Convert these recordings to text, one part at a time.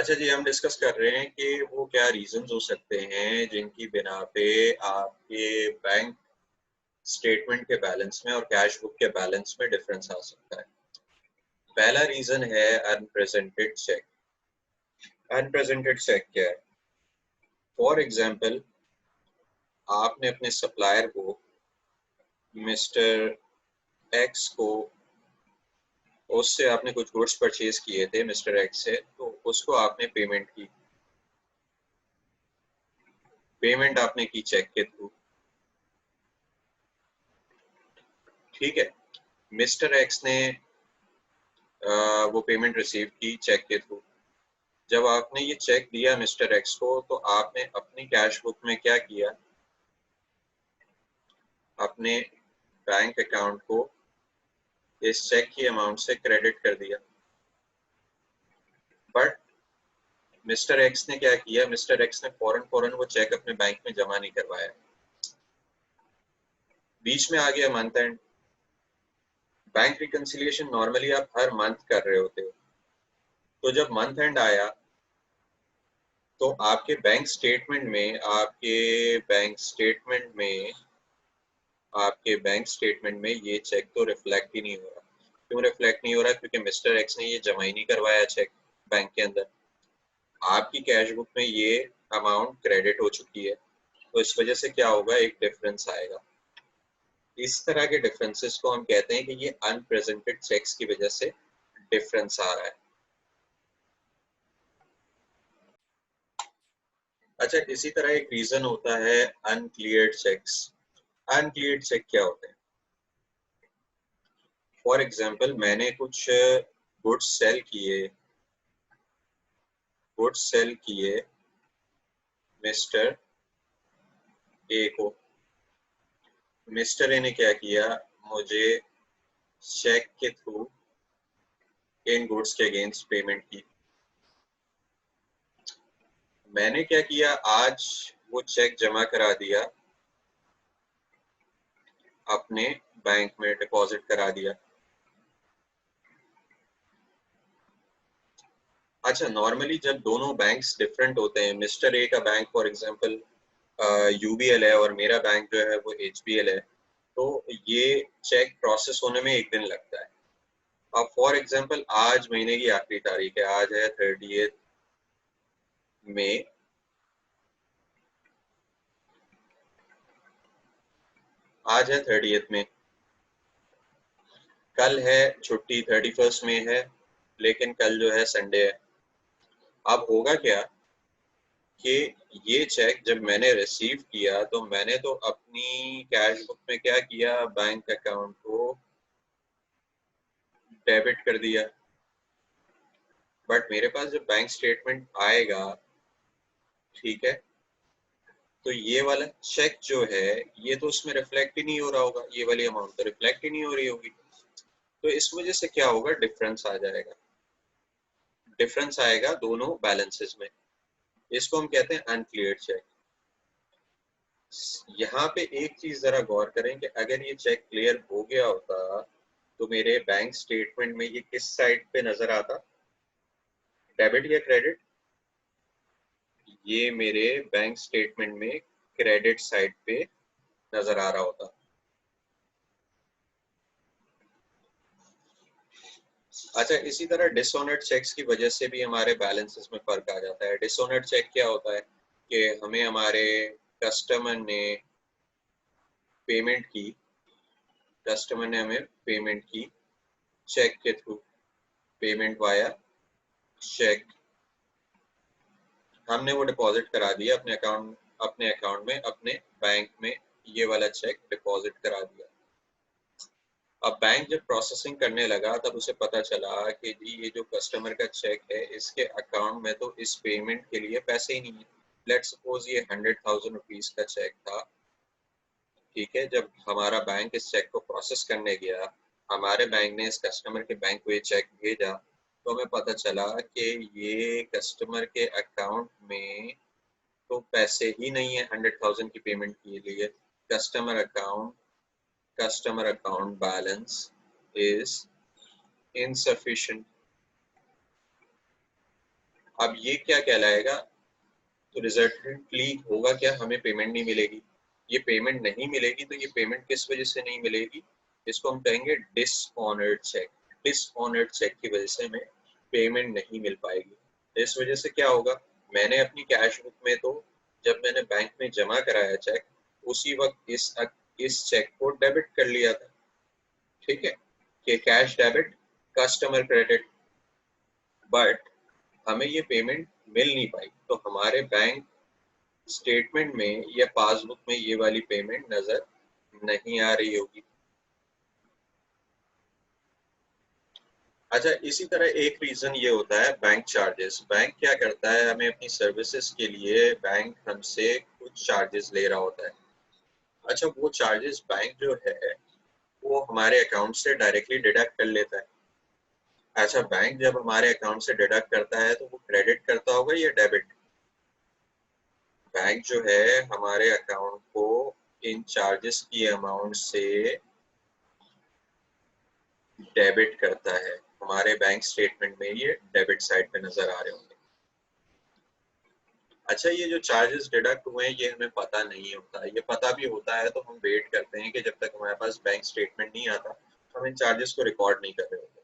अच्छा जी, हम डिस्कस कर रहे हैं कि वो क्या रीजंस हो सकते हैं जिनकी बिना पे आपके बैंक स्टेटमेंट के बैलेंस में और कैश बुक के बैलेंस में डिफरेंस आ सकता है। पहला रीजन है अनप्रेजेंटेड चेक। अनप्रेजेंटेड चेक क्या है? फॉर एग्जांपल, आपने अपने सप्लायर को, मिस्टर एक्स को, उससे आपने कुछ गुड्स परचेज किए थे मिस्टर एक्स से, तो उसको आपने पेमेंट की। पेमेंट आपने की चेक के थ्रू, ठीक है। मिस्टर एक्स ने वो पेमेंट रिसीव की चेक के थ्रू। जब आपने ये चेक दिया मिस्टर एक्स को, तो आपने अपनी कैश बुक में क्या किया? अपने बैंक अकाउंट को इस चेक की अमाउंट से क्रेडिट कर दिया। बट मिस्टर एक्स ने क्या किया? मिस्टर एक्स ने फौरन वो चेक अपने बैंक में जमा नहीं करवाया। बीच में आ गया month and. Bank reconciliation normally आप हर मंथ कर रहे होते हो, तो जब मंथ एंड आया तो आपके बैंक स्टेटमेंट में ये चेक तो रिफ्लेक्ट ही नहीं हो रहा। क्यों रिफ्लेक्ट नहीं हो रहा? क्योंकि मिस्टर एक्स ने ये जमा ही नहीं करवाया चेक बैंक के अंदर। आपकी कैश बुक में ये अमाउंट क्रेडिट हो चुकी है, तो इस वजह से क्या होगा? एक डिफरेंस आएगा। इस तरह के डिफरेंसेस को हम कहते हैं कि ये अनप्रेजेंटेड चेक्स की वजह से डिफरेंस आ रहा है। अच्छा, इसी तरह एक रीजन होता है अनक्लियर्ड चेक्स। अनक्लियर्ड चेक क्या होते हैं? फॉर एग्जाम्पल, मैंने कुछ गुड्स सेल किए मिस्टर ए को। मिस्टर ए ने क्या किया? मुझे चेक के थ्रू इन गुड्स के अगेंस्ट पेमेंट की। मैंने क्या किया? आज वो चेक जमा करा दिया, अपने बैंक में डिपॉजिट करा दिया। अच्छा, नॉर्मली जब दोनों बैंक्स डिफरेंट होते हैं, मिस्टर ए का बैंक फॉर एग्जांपल यूबीएल है और मेरा बैंक जो है वो एचबीएल है, तो ये चेक प्रोसेस होने में एक दिन लगता है। अब फॉर एग्जांपल, आज महीने की आखिरी तारीख है, आज है 30 मई। आज है 30 मई, कल है छुट्टी, 31 मई है, लेकिन कल जो है संडे है। अब होगा क्या कि ये चेक जब मैंने रिसीव किया, तो मैंने तो अपनी कैश बुक में क्या किया? बैंक अकाउंट को डेबिट कर दिया। बट मेरे पास जब बैंक स्टेटमेंट आएगा, ठीक है, तो ये वाला चेक जो है ये तो उसमें रिफ्लेक्ट ही नहीं हो रहा होगा, ये वाली अमाउंट तो रिफ्लेक्ट ही नहीं हो रही होगी। तो इस वजह से क्या होगा? डिफरेंस आ जाएगा। डिफरेंस आएगा दोनों बैलेंसेस में। इसको हम कहते हैं अनक्लियर्ड चेक। यहाँ पे एक चीज जरा गौर करें कि अगर ये चेक क्लियर हो गया होता, तो मेरे बैंक स्टेटमेंट में ये किस साइड पे नजर आता? डेबिट या क्रेडिट? ये मेरे बैंक स्टेटमेंट में क्रेडिट साइड पे नजर आ रहा होता। अच्छा, इसी तरह डिसऑनर्ड चेक्स की वजह से भी हमारे बैलेंसेस में फर्क आ जाता है। डिसऑनर्ड चेक क्या होता है कि हमें हमारे कस्टमर ने पेमेंट की कस्टमर ने हमें पेमेंट की चेक के थ्रू, पेमेंट वाया चेक। हमने वो डिपॉजिट करा दिया अपने अकाउंट में, अपने बैंक में ये वाला चेक डिपॉजिट करा दिया। अब बैंक जब प्रोसेसिंग करने लगा, तब उसे पता चला कि जी ये जो कस्टमर का चेक है, इसके अकाउंट में तो इस पेमेंट के लिए पैसे ही नहीं है। लेट्स सपोज ये 100,000 रुपीज का चेक था, ठीक है। जब हमारा बैंक इस चेक को प्रोसेस करने गया, हमारे बैंक ने इस कस्टमर के बैंक को ये चेक भेजा, तो हमें पता चला कि ये कस्टमर के अकाउंट में तो पैसे ही नहीं है 100,000 की पेमेंट के लिए। Customer account balance is insufficient। अब ये क्या कहलाएगा? तो रिजल्टेंटली होगा क्या? हमें पेमेंट नहीं मिलेगी। ये पेमेंट नहीं मिलेगी तो ये पेमेंट किस वजह से नहीं मिलेगी? इसको हम कहेंगे डिसऑनर्ड चेक। डिसऑनर्ड चेक की वजह से हमें पेमेंट नहीं मिल पाएगी। इस वजह से क्या होगा? मैंने अपनी कैश बुक में तो जब मैंने बैंक में जमा कराया चेक, उसी वक्त इस चेक को डेबिट कर लिया था। ठीक है, कि cash debit, customer credit, but हमें ये पेमेंट मिल नहीं पाई। तो हमारे बैंक स्टेटमेंट में या पासबुक में ये वाली पेमेंट नजर नहीं आ रही होगी। अच्छा, इसी तरह एक रीजन ये होता है बैंक चार्जेस। बैंक क्या करता है, हमें अपनी सर्विसेज के लिए बैंक हमसे कुछ चार्जेस ले रहा होता है। अच्छा, वो चार्जेस बैंक जो है वो हमारे अकाउंट से डायरेक्टली डिडक्ट कर लेता है। अच्छा, बैंक जब हमारे अकाउंट से डिडक्ट करता है तो वो क्रेडिट करता होगा या डेबिट? बैंक जो है हमारे अकाउंट को इन चार्जेस की अमाउंट से डेबिट करता है। हमारे बैंक स्टेटमेंट में ये डेबिट साइड पे नजर आ रहे होंगे। अच्छा, ये जो चार्जेस डिडक्ट हुए हैं ये हमें पता नहीं होता। ये पता भी होता है तो हम वेट करते हैं कि जब तक हमारे पास बैंक स्टेटमेंट नहीं आता तो हम इन चार्जेस को रिकॉर्ड नहीं कर रहे होते।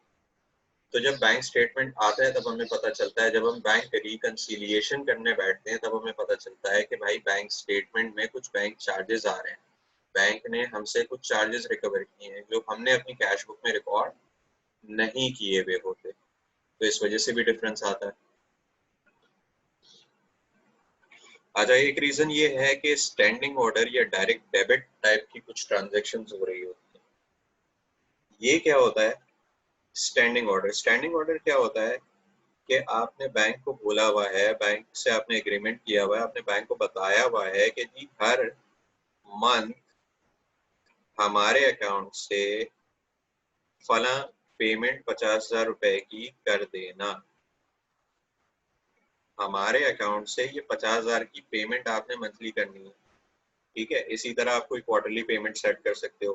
तो जब बैंक स्टेटमेंट आता है तब हमें पता चलता है। जब हम बैंक रिकंसिलिएशन करने बैठते हैं तब हमें पता चलता है कि भाई बैंक स्टेटमेंट में कुछ बैंक चार्जेस आ रहे हैं, बैंक ने हमसे कुछ चार्जेस रिकवर किए हैं जो हमने अपनी कैश बुक में रिकॉर्ड नहीं किए हुए होते। तो इस वजह से भी डिफरेंस आता है। अच्छा, एक रीजन ये है कि स्टैंडिंग ऑर्डर या डायरेक्ट डेबिट टाइप की कुछ ट्रांजैक्शंस हो रही होती है। ये क्या होता है? Standing order. स्टैंडिंग ऑर्डर क्या होता है कि आपने बैंक को बोला हुआ है, बैंक से आपने एग्रीमेंट किया हुआ है, आपने बैंक को बताया हुआ है कि जी हर मंथ हमारे अकाउंट से फला पेमेंट 50,000 रुपए की कर देना। हमारे अकाउंट से ये 50,000 की पेमेंट आपने मंथली करनी है। ठीक है, इसी तरह आप कोई क्वार्टरली पेमेंट सेट कर सकते हो।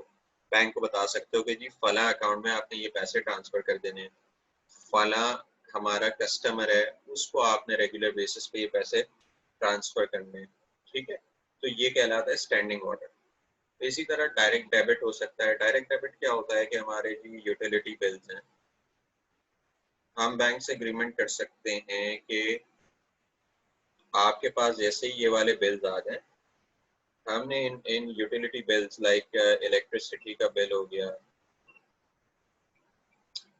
बैंक को बता सकते हो कि जी फला अकाउंट में आपने ये पैसे ट्रांसफर कर देने हैं, फला हमारा कस्टमर है उसको आपने रेगुलर बेसिस पे ये पैसे ट्रांसफर करने हैं। ठीक है, तो ये कहलाता है स्टैंडिंग ऑर्डर। इसी तरह डायरेक्ट डेबिट हो सकता है। डायरेक्ट डेबिट क्या होता है कि हमारे जी यूटिलिटी बिल्स हैं, हम बैंक से एग्रीमेंट कर सकते हैं कि आपके पास जैसे ही ये वाले बिल्स आ जाए, हमने इन यूटिलिटी बिल्स लाइक इलेक्ट्रिसिटी का बिल हो गया,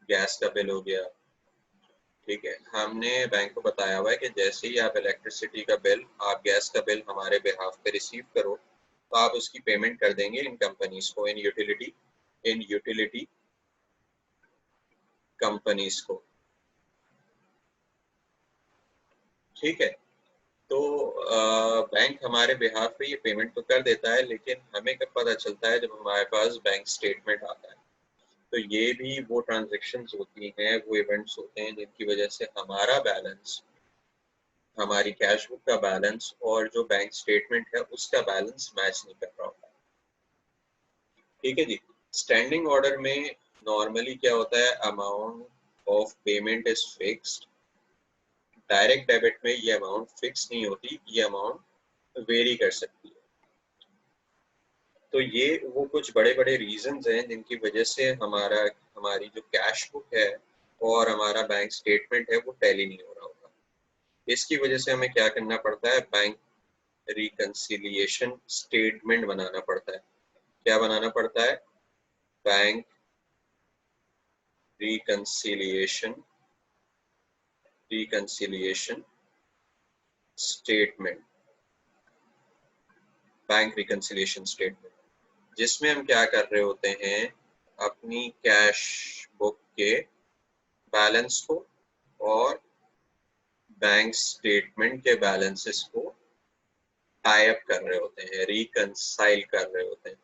गैस का बिल हो गया, ठीक है, हमने बैंक को बताया हुआ है कि जैसे ही आप इलेक्ट्रिसिटी का बिल, आप गैस का बिल हमारे बिहाफ पे रिसीव करो तो आप उसकी पेमेंट कर देंगे इन कंपनीज को, इन यूटिलिटी कंपनीज को। ठीक है, तो बैंक हमारे बिहाफ पे ये पेमेंट तो कर देता है, लेकिन हमें कब पता चलता है? जब हमारे पास बैंक स्टेटमेंट आता है। तो ये भी वो ट्रांजैक्शंस होती हैं, वो इवेंट्स होते हैं जिनकी वजह से हमारा बैलेंस, हमारी कैश बुक का बैलेंस और जो बैंक स्टेटमेंट है उसका बैलेंस मैच नहीं कर रहा होता। ठीक है जी। स्टैंडिंग ऑर्डर में नॉर्मली क्या होता है, amount of payment is fixed. Direct debit में ये अमाउंट फिक्स नहीं होती, ये अमाउंट वेरी कर सकती है। तो ये वो कुछ बड़े बड़े रीजंस हैं जिनकी वजह से हमारी जो कैश बुक है और हमारा बैंक स्टेटमेंट है वो टैली नहीं हो रहा होगा। इसकी वजह से हमें क्या करना पड़ता है? बैंक रिकंसिलिएशन स्टेटमेंट बनाना पड़ता है। क्या बनाना पड़ता है? Bank reconciliation reconciliation statement. Bank reconciliation statement जिसमें हम क्या कर रहे होते हैं, अपनी कैश बुक के बैलेंस को और बैंक स्टेटमेंट के बैलेंसेस को टाई अप कर रहे होते हैं, रिकंसाइल कर रहे होते हैं।